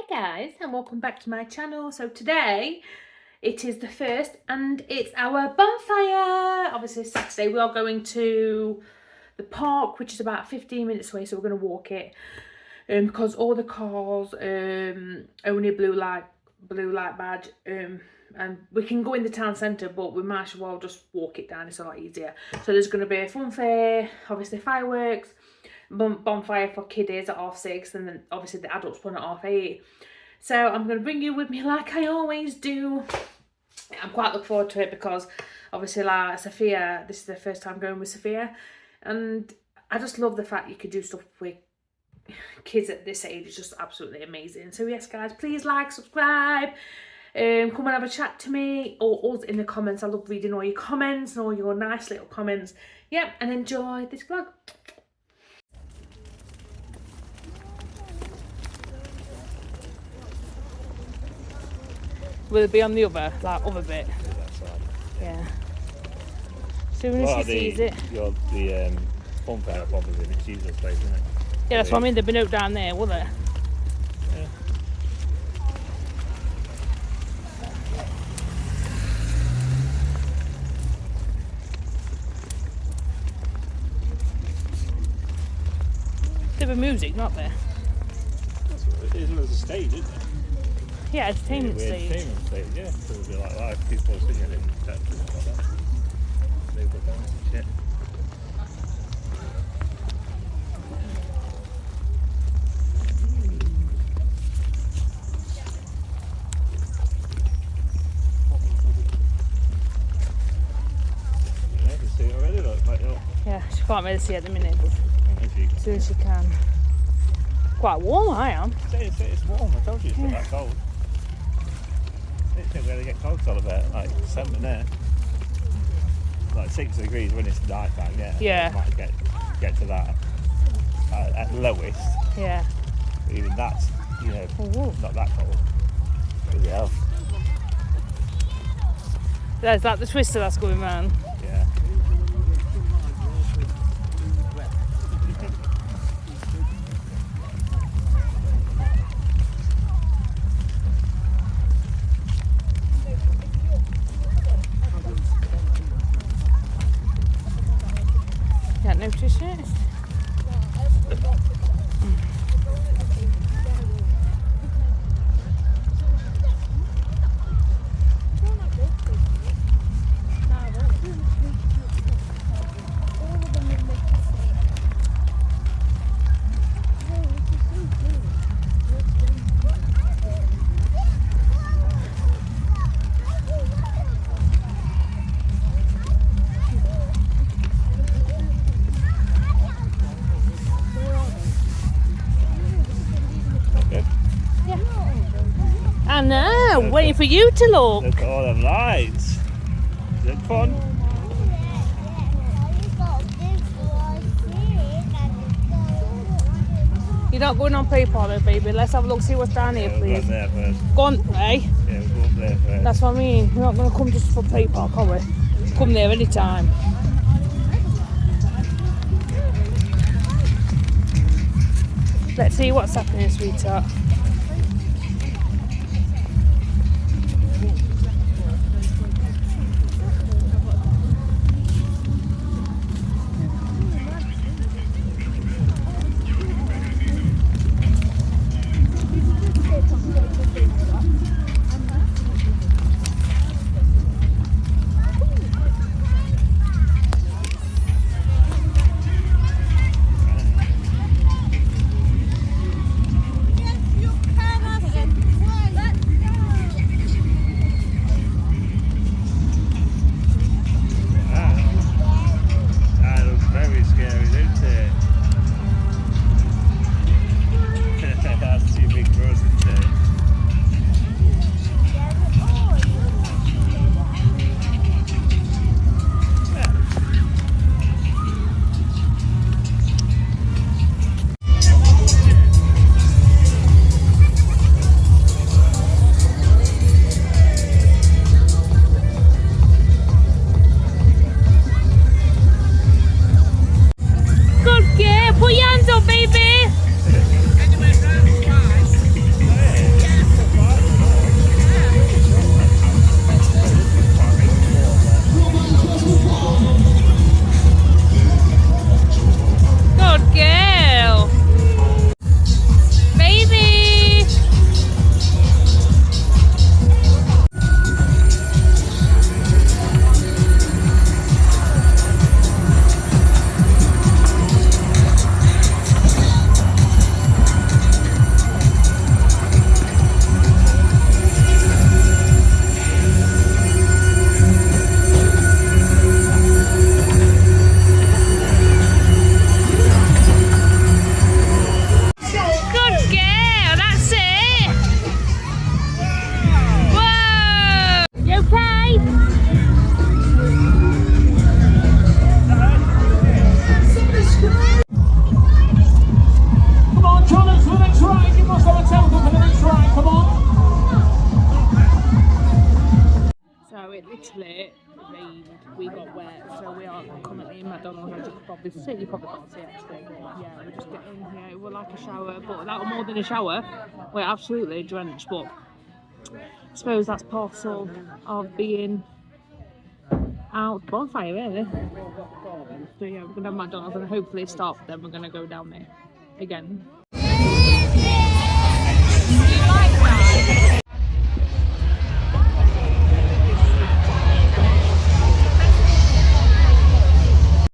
Guys, and welcome back to my channel. So today it is the 1st and it's our bonfire. Obviously Saturday we are going to the park, which is about 15 minutes away, so we're going to walk it because all the cars only blue light badge, and we can go in the town centre, but we might as well just walk it down. It's a lot easier. So there's going to be a fun fair, obviously fireworks, bonfire for kiddies at 6:30, and then obviously the adults one at 8:30. So I'm going to bring you with me like I always do. I'm quite looking forward to it because obviously like Sophia, this is the first time going with Sophia, and I just love the fact you could do stuff with kids at this age. It's just absolutely amazing. So yes guys, please like, subscribe, come and have a chat to me or us in the comments. I love reading all your comments and all your nice little comments. Yep, and enjoy this vlog. Will it be on the other bit? Yeah. As soon as she sees it. The bonfire up opposite, it's usually place, isn't it? Yeah, that's what I mean. There'd be no down there, will there? Yeah. There'd be music, not there? That's what it is. There's a stage, isn't it? Yeah, entertainment stage. Entertainment stage, yeah. So it'll be like live people singing and dancing and like that. They go dance and shit. Yeah, you can see it already, look, like, oh. Yeah, she can't really see at the minute, but as soon as she can. Quite warm, I am. It's warm, I told you it's not that cold. I didn't think we really get cold till about like 7 there. Like 6 degrees when it's night time, yeah. Yeah. We might get to that at lowest. Yeah. But even that's, you know, not that cold. Bloody hell. There's that the twister that's going round. Yeah. Can't notice it. I know, waiting for you to look. Look at all them lights. Is it fun? You're not going on play parlour, baby. Let's have a look, see what's down here, please. We'll go up there first. Go on, eh? Yeah, we'll go up there first. That's what I mean. We're not going to come just for play park, are we? Come there anytime. Let's see what's happening, sweetheart. we got wet, so we are currently in McDonald's, as you could probably see. You probably can't see actually. Yeah, we're just getting here. We're like a shower, but that more than a shower. We're absolutely drenched, but I suppose that's parcel of being out bonfire, really. So yeah, we're gonna have McDonald's and hopefully stop. Then we're gonna go down there again.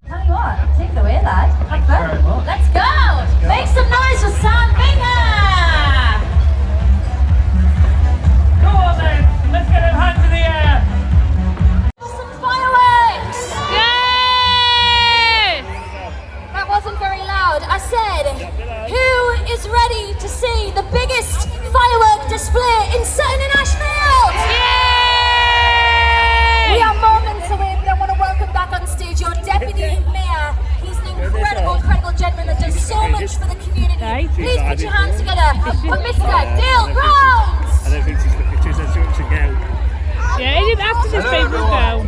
Tell you what, take it away, lad. Have fun. Let's go. Make some noise for Sam Binger. Go on then, let's get them hands in the air. Some fireworks. Yay! That wasn't very loud. I said, who is ready to see the biggest firework display in Sutton and Ashfield? We are moments away, but I want to welcome back on stage your Deputy Mayor. He's an incredible gentleman that does so much for the community. Okay. Please put your hands together for Mr. Dale Browns. I don't think she's looking, she's to go. Yeah, it is after this baby will go.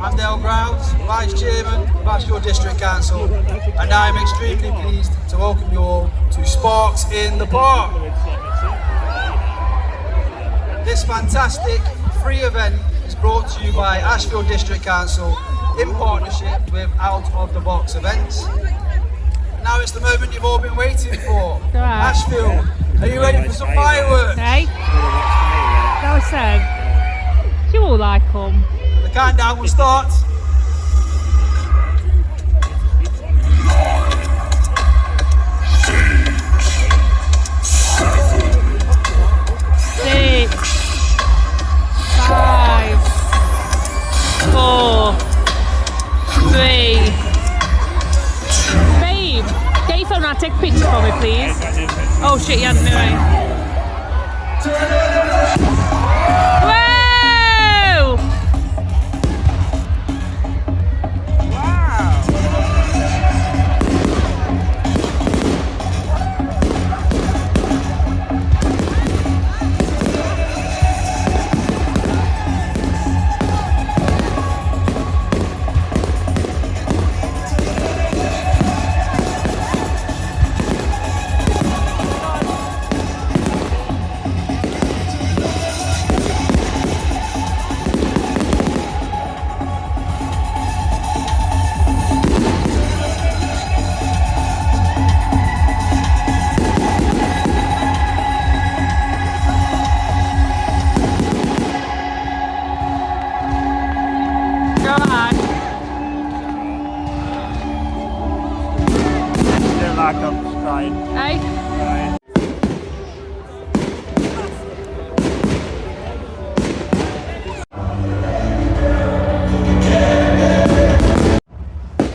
I'm Dale Grounds, Vice Chairman of Ashfield District Council, and I'm extremely pleased to welcome you all to Sparks in the Park. This fantastic free event is brought to you by Ashfield District Council in partnership with Out of the Box Events. Now it's the moment you've all been waiting for. Ashfield, are you ready for some fireworks? Okay. That was said. You all like them. The countdown will start. 6, 5, 4, 3. Babe, get your phone out, take a picture for me, please. Oh shit, you hadn't do it. Whoa! Like I'm crying. Hey? Crying.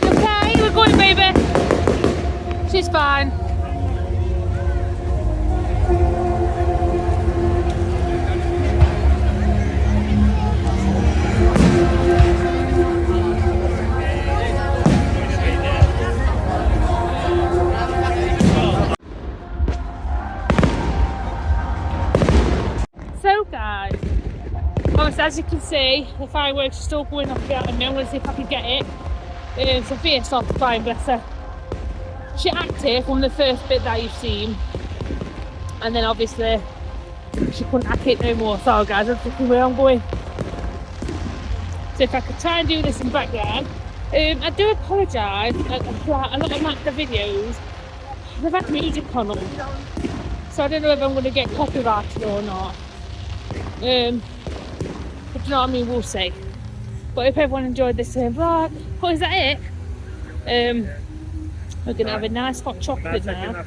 Okay, we're going, baby. She's fine. So guys, obviously as you can see, the fireworks are still going off out and I'm going to see if I can get it. Sophia started crying, bless her. She acted from the first bit that you've seen, and then obviously she couldn't act it no more. So guys, I'm thinking where I'm going. So if I could try and do this in the background. I do apologise, a lot of the videos, they've had music on them. So I don't know if I'm going to get copyrighted or not. But you know what I mean, we'll see. But if everyone enjoyed this vlog, oh, is that it? We're going to have a nice hot chocolate now.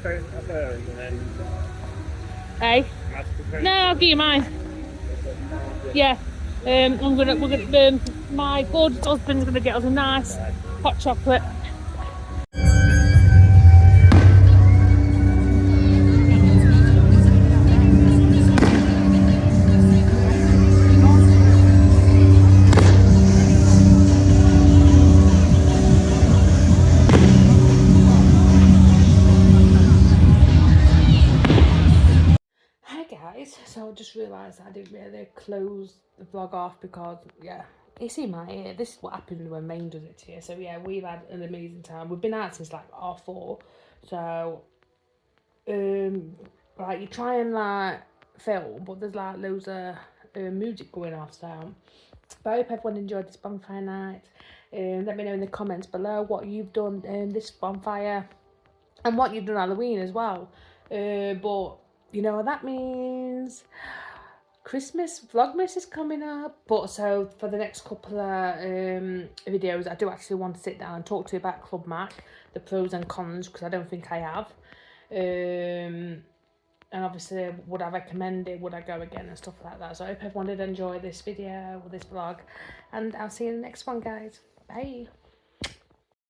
Hey? No, I'll give you mine. Yeah. My gorgeous husband's going to get us a nice hot chocolate. So I just realised I didn't really close the vlog off because, yeah, it's in my ear. This is what happens when rain does it to you. So yeah, we've had an amazing time. We've been out since like 4:30. So like you try and like film, but there's like loads of music going off. So but I hope everyone enjoyed this bonfire night. Let me know in the comments below what you've done this bonfire and what you've done Halloween as well. But you know what that means. Christmas Vlogmas is coming up, but so for the next couple of videos I do actually want to sit down and talk to you about Club Mac, the pros and cons, because I don't think I have, and obviously would I recommend it, would I go again and stuff like that. So I hope everyone did enjoy this video or this vlog, and I'll see you in the next one, guys. Bye.